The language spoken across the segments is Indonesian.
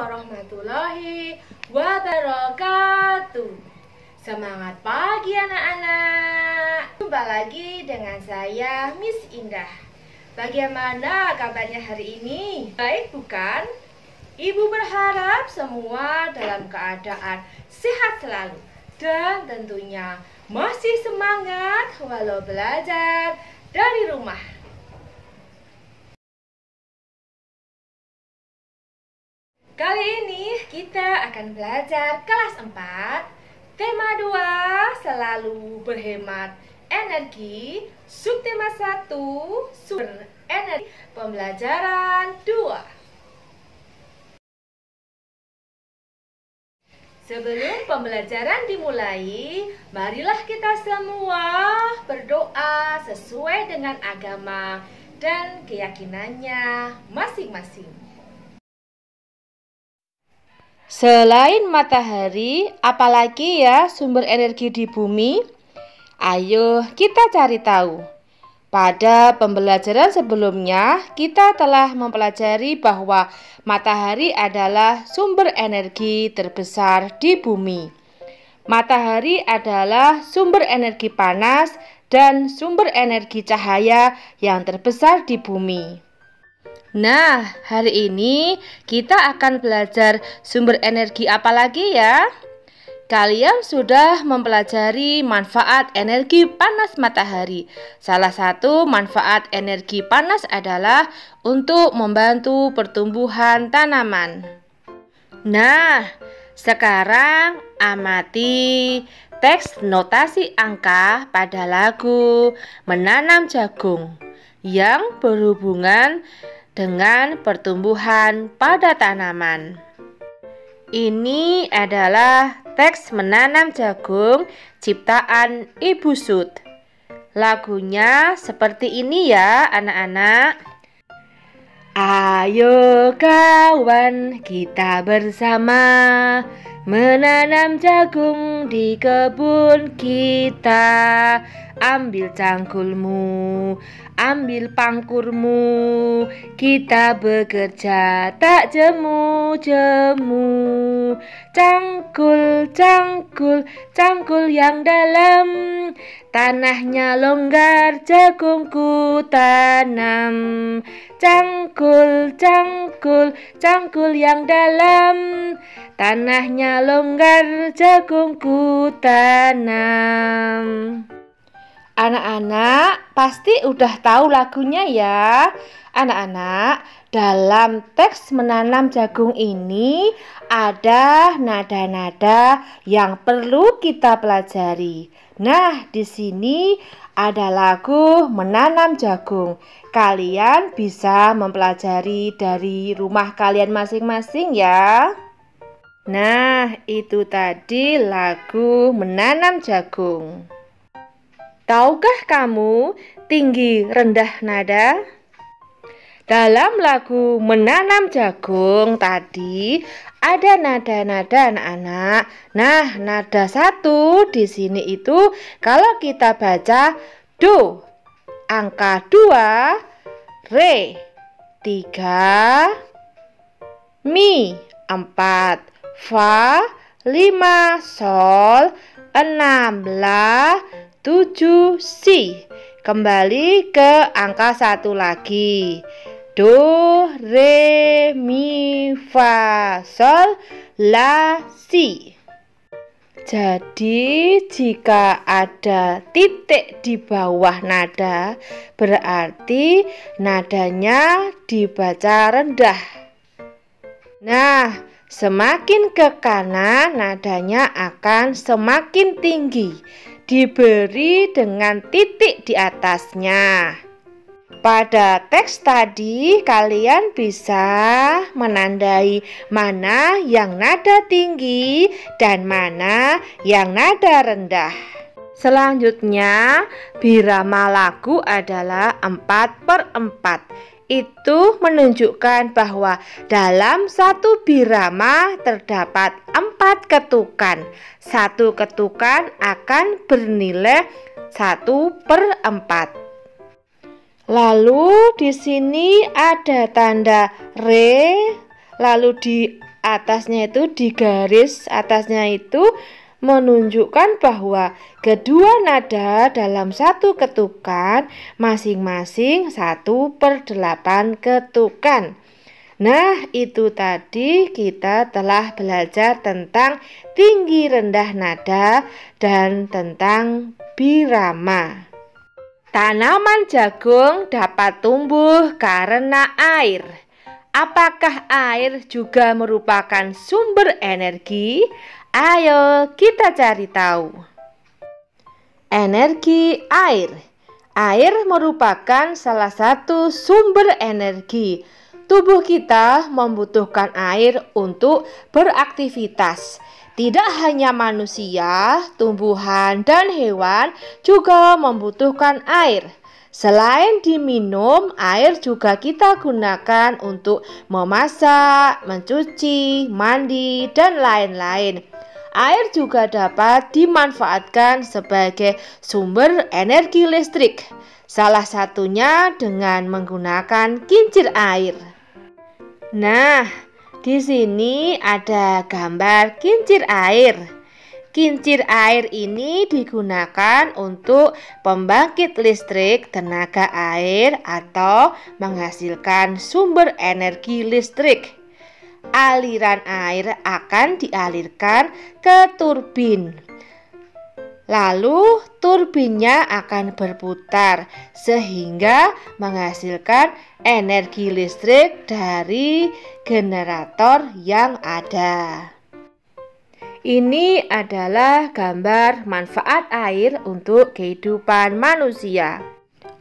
warahmatullahi wabarakatuh. Semangat pagi anak-anak. Jumpa lagi dengan saya Miss Indah. Bagaimana kabarnya hari ini? Baik bukan? Ibu berharap semua dalam keadaan sehat selalu dan tentunya masih semangat walau belajar dari rumah. Kali ini kita akan belajar kelas 4, tema 2, selalu berhemat energi, subtema 1, sumber energi, pembelajaran 2. Sebelum pembelajaran dimulai, marilah kita semua berdoa sesuai dengan agama dan keyakinannya masing-masing. Selain matahari, apalagi ya sumber energi di bumi? Ayo kita cari tahu. Pada pembelajaran sebelumnya, kita telah mempelajari bahwa matahari adalah sumber energi terbesar di bumi. Matahari adalah sumber energi panas dan sumber energi cahaya yang terbesar di bumi. Nah, hari ini kita akan belajar sumber energi apa lagi ya? Kalian sudah mempelajari manfaat energi panas matahari. Salah satu manfaat energi panas adalah untuk membantu pertumbuhan tanaman. Nah, sekarang amati teks notasi angka pada lagu Menanam Jagung yang berhubungan dengan pertumbuhan pada tanaman. Ini adalah teks Menanam Jagung ciptaan Ibu Sud. Lagunya seperti ini ya anak-anak. Ayo kawan, kita bersama menanam jagung di kebun kita. Ambil cangkulmu, ambil pangkurmu, kita bekerja tak jemu-jemu. Cangkul, cangkul, cangkul yang dalam, tanahnya longgar, jagungku tanam. Cangkul, cangkul, cangkul yang dalam, tanahnya longgar, jagungku tanam. Anak-anak pasti udah tahu lagunya ya. Anak-anak, dalam teks Menanam Jagung ini ada nada-nada yang perlu kita pelajari. Nah, di sini ada lagu Menanam Jagung. Kalian bisa mempelajari dari rumah kalian masing-masing ya. Nah, itu tadi lagu Menanam Jagung. Tahukah kamu tinggi rendah nada? Dalam lagu Menanam Jagung tadi ada nada-nada anak-anak. Nah, nada 1 di sini itu kalau kita baca do, angka 2, re 3, mi 4, fa 5, sol 6, la 7, si. Kembali ke angka 1 lagi. Do, re, mi, fa, sol, la, si. Jadi jika ada titik di bawah nada, berarti nadanya dibaca rendah. Nah, semakin ke kanan nadanya akan semakin tinggi, diberi dengan titik di atasnya. Pada teks tadi kalian bisa menandai mana yang nada tinggi dan mana yang nada rendah. Selanjutnya, birama lagu adalah 4/4. Itu menunjukkan bahwa dalam satu birama terdapat 4 ketukan. Satu ketukan akan bernilai 1/4. Lalu di sini ada tanda re, lalu di atasnya itu di garis atasnya itu menunjukkan bahwa kedua nada dalam satu ketukan masing-masing 1/8 ketukan. Nah, itu tadi kita telah belajar tentang tinggi rendah nada dan tentang birama. Tanaman jagung dapat tumbuh karena air. Apakah air juga merupakan sumber energi? Ayo kita cari tahu. Energi air. Air merupakan salah satu sumber energi. Tubuh kita membutuhkan air untuk beraktivitas. Tidak hanya manusia, tumbuhan, dan hewan juga membutuhkan air. Selain diminum, air juga kita gunakan untuk memasak, mencuci, mandi, dan lain-lain. Air juga dapat dimanfaatkan sebagai sumber energi listrik, salah satunya dengan menggunakan kincir air. Nah, di sini ada gambar kincir air. Kincir air ini digunakan untuk pembangkit listrik tenaga air atau menghasilkan sumber energi listrik. Aliran air akan dialirkan ke turbin. Lalu turbinnya akan berputar sehingga menghasilkan energi listrik dari generator yang ada. Ini adalah gambar manfaat air untuk kehidupan manusia.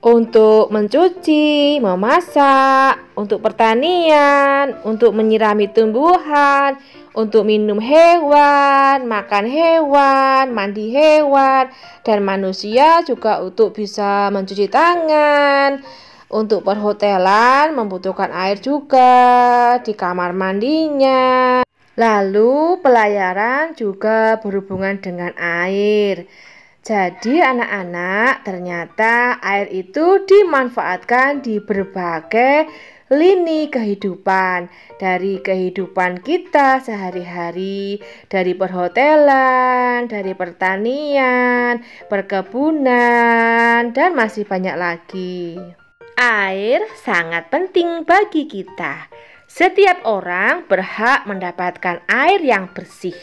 Untuk mencuci, memasak, untuk pertanian, untuk menyirami tumbuhan, untuk minum hewan, makan hewan, mandi hewan, dan manusia juga untuk bisa mencuci tangan. Untuk perhotelan membutuhkan air juga di kamar mandinya. Lalu pelayaran juga berhubungan dengan air. Jadi anak-anak, ternyata air itu dimanfaatkan di berbagai lini kehidupan. Dari kehidupan kita sehari-hari, dari perhotelan, dari pertanian, perkebunan, dan masih banyak lagi. Air sangat penting bagi kita. Setiap orang berhak mendapatkan air yang bersih.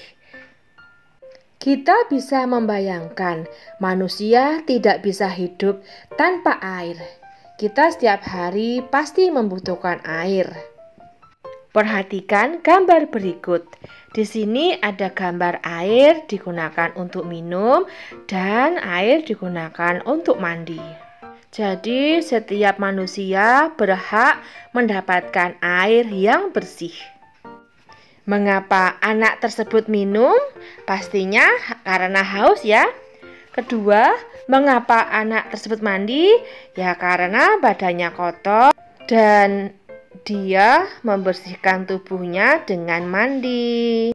Kita bisa membayangkan manusia tidak bisa hidup tanpa air. Kita setiap hari pasti membutuhkan air. Perhatikan gambar berikut. Di sini ada gambar air digunakan untuk minum dan air digunakan untuk mandi. Jadi, setiap manusia berhak mendapatkan air yang bersih. Mengapa anak tersebut minum? Pastinya karena haus ya. Kedua, mengapa anak tersebut mandi? Ya karena badannya kotor dan dia membersihkan tubuhnya dengan mandi.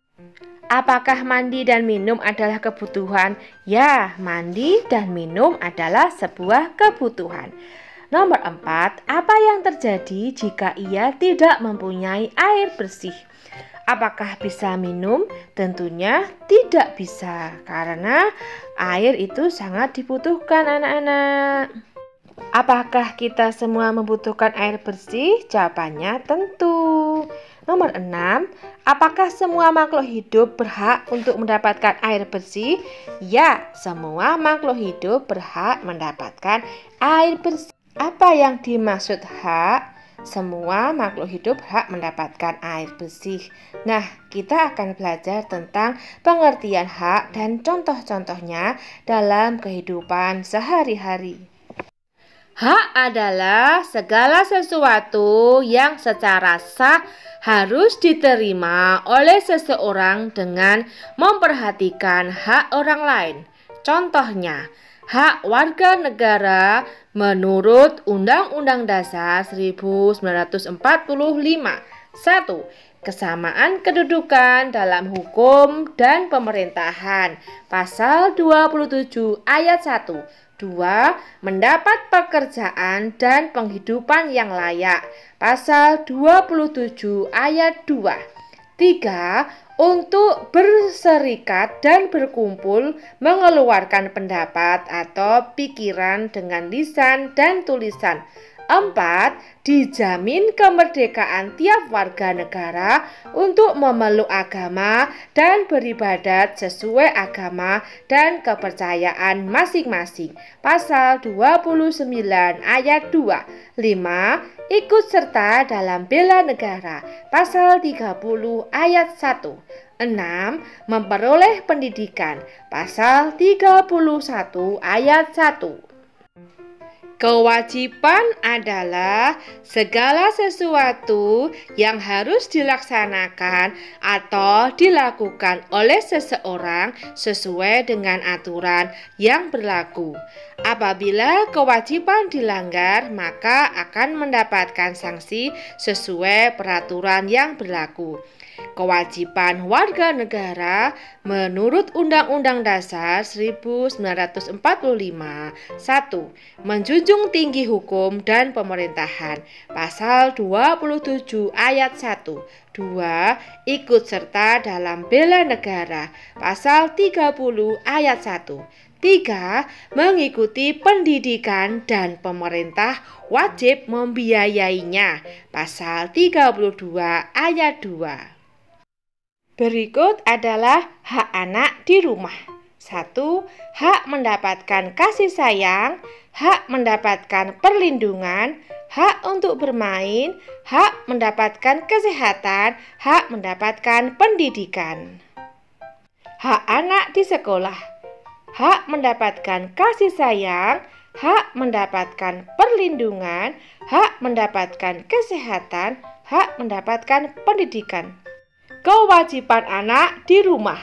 Apakah mandi dan minum adalah kebutuhan? Ya, mandi dan minum adalah sebuah kebutuhan. Nomor 4, apa yang terjadi jika ia tidak mempunyai air bersih? Apakah bisa minum? Tentunya tidak bisa, karena air itu sangat dibutuhkan anak-anak. Apakah kita semua membutuhkan air bersih? Jawabannya tentu. Nomor 6, apakah semua makhluk hidup berhak untuk mendapatkan air bersih? Ya, semua makhluk hidup berhak mendapatkan air bersih. Apa yang dimaksud hak? Semua makhluk hidup berhak mendapatkan air bersih. Nah, kita akan belajar tentang pengertian hak dan contoh-contohnya dalam kehidupan sehari-hari. Hak adalah segala sesuatu yang secara sah harus diterima oleh seseorang dengan memperhatikan hak orang lain. Contohnya, hak warga negara menurut Undang-Undang Dasar 1945. 1. Kesamaan kedudukan dalam hukum dan pemerintahan. Pasal 27 ayat 1. 2. Mendapat pekerjaan dan penghidupan yang layak. Pasal 27 ayat 2. 3. Untuk berserikat dan berkumpul mengeluarkan pendapat atau pikiran dengan lisan dan tulisan. 4. Dijamin kemerdekaan tiap warga negara untuk memeluk agama dan beribadat sesuai agama dan kepercayaan masing-masing. Pasal 29 ayat 2. 5. Ikut serta dalam bela negara. Pasal 30 ayat 1. 6. Memperoleh pendidikan. Pasal 31 ayat 1. Kewajiban adalah segala sesuatu yang harus dilaksanakan atau dilakukan oleh seseorang sesuai dengan aturan yang berlaku. Apabila kewajiban dilanggar, maka akan mendapatkan sanksi sesuai peraturan yang berlaku. Kewajiban warga negara menurut Undang-Undang Dasar 1945. 1. Menjunjung tinggi hukum dan pemerintahan. Pasal 27 ayat 1. 2. Ikut serta dalam bela negara. Pasal 30 ayat 1. 3. Mengikuti pendidikan dan pemerintah wajib membiayainya. Pasal 32 ayat 2. Berikut adalah hak anak di rumah. 1. Hak mendapatkan kasih sayang, hak mendapatkan perlindungan, hak untuk bermain, hak mendapatkan kesehatan, hak mendapatkan pendidikan. Hak anak di sekolah. Hak mendapatkan kasih sayang, hak mendapatkan perlindungan, hak mendapatkan kesehatan, hak mendapatkan pendidikan. Kewajiban anak di rumah.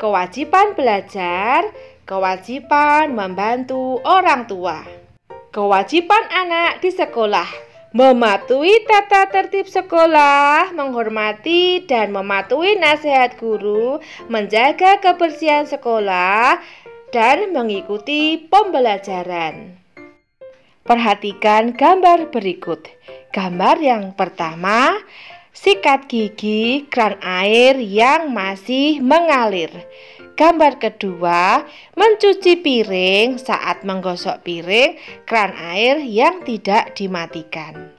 Kewajiban belajar, kewajiban membantu orang tua. Kewajiban anak di sekolah. Mematuhi tata tertib sekolah, menghormati dan mematuhi nasihat guru, menjaga kebersihan sekolah, dan mengikuti pembelajaran. Perhatikan gambar berikut. Gambar yang pertama, sikat gigi kran air yang masih mengalir. Gambar kedua, mencuci piring saat menggosok piring kran air yang tidak dimatikan.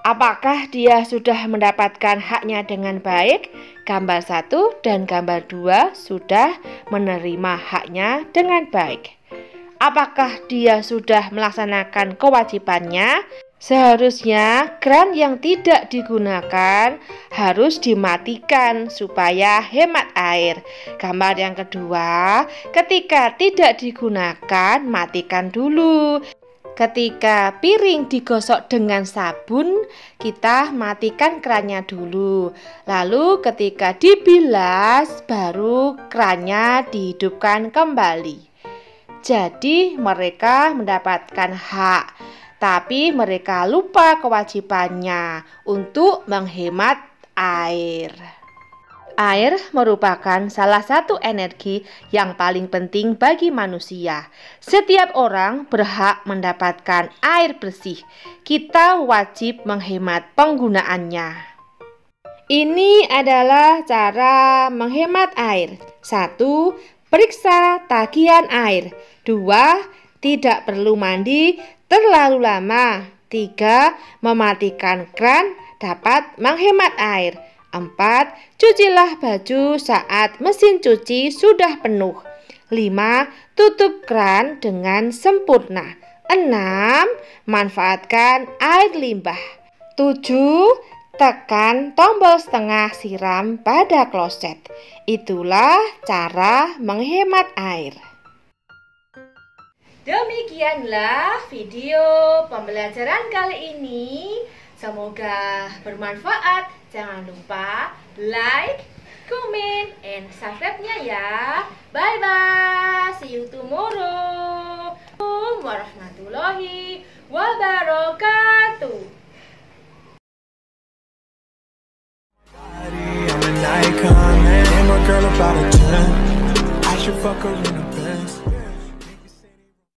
Apakah dia sudah mendapatkan haknya dengan baik? Gambar 1 dan gambar 2 sudah menerima haknya dengan baik. Apakah dia sudah melaksanakan kewajibannya? Seharusnya kran yang tidak digunakan harus dimatikan supaya hemat air. Gambar yang kedua, ketika tidak digunakan, matikan dulu. Ketika piring digosok dengan sabun, kita matikan krannya dulu. Lalu ketika dibilas, baru krannya dihidupkan kembali. Jadi mereka mendapatkan hak, tapi mereka lupa kewajibannya untuk menghemat air. Air merupakan salah satu energi yang paling penting bagi manusia. Setiap orang berhak mendapatkan air bersih. Kita wajib menghemat penggunaannya. Ini adalah cara menghemat air. 1. Periksa tagihan air. 2. Tidak perlu mandi terlalu lama. 3. Mematikan kran dapat menghemat air. 4. Cucilah baju saat mesin cuci sudah penuh. 5. Tutup kran dengan sempurna. 6. Manfaatkan air limbah. 7. Tekan tombol setengah siram pada kloset. Itulah cara menghemat air. Demikianlah video pembelajaran kali ini. Semoga bermanfaat. Jangan lupa like, comment, and subscribe-nya ya. Bye-bye. See you tomorrow. Warahmatullahi wabarakatuh. I'm an icon, man. I'm a girl about a 10. I should fuck her.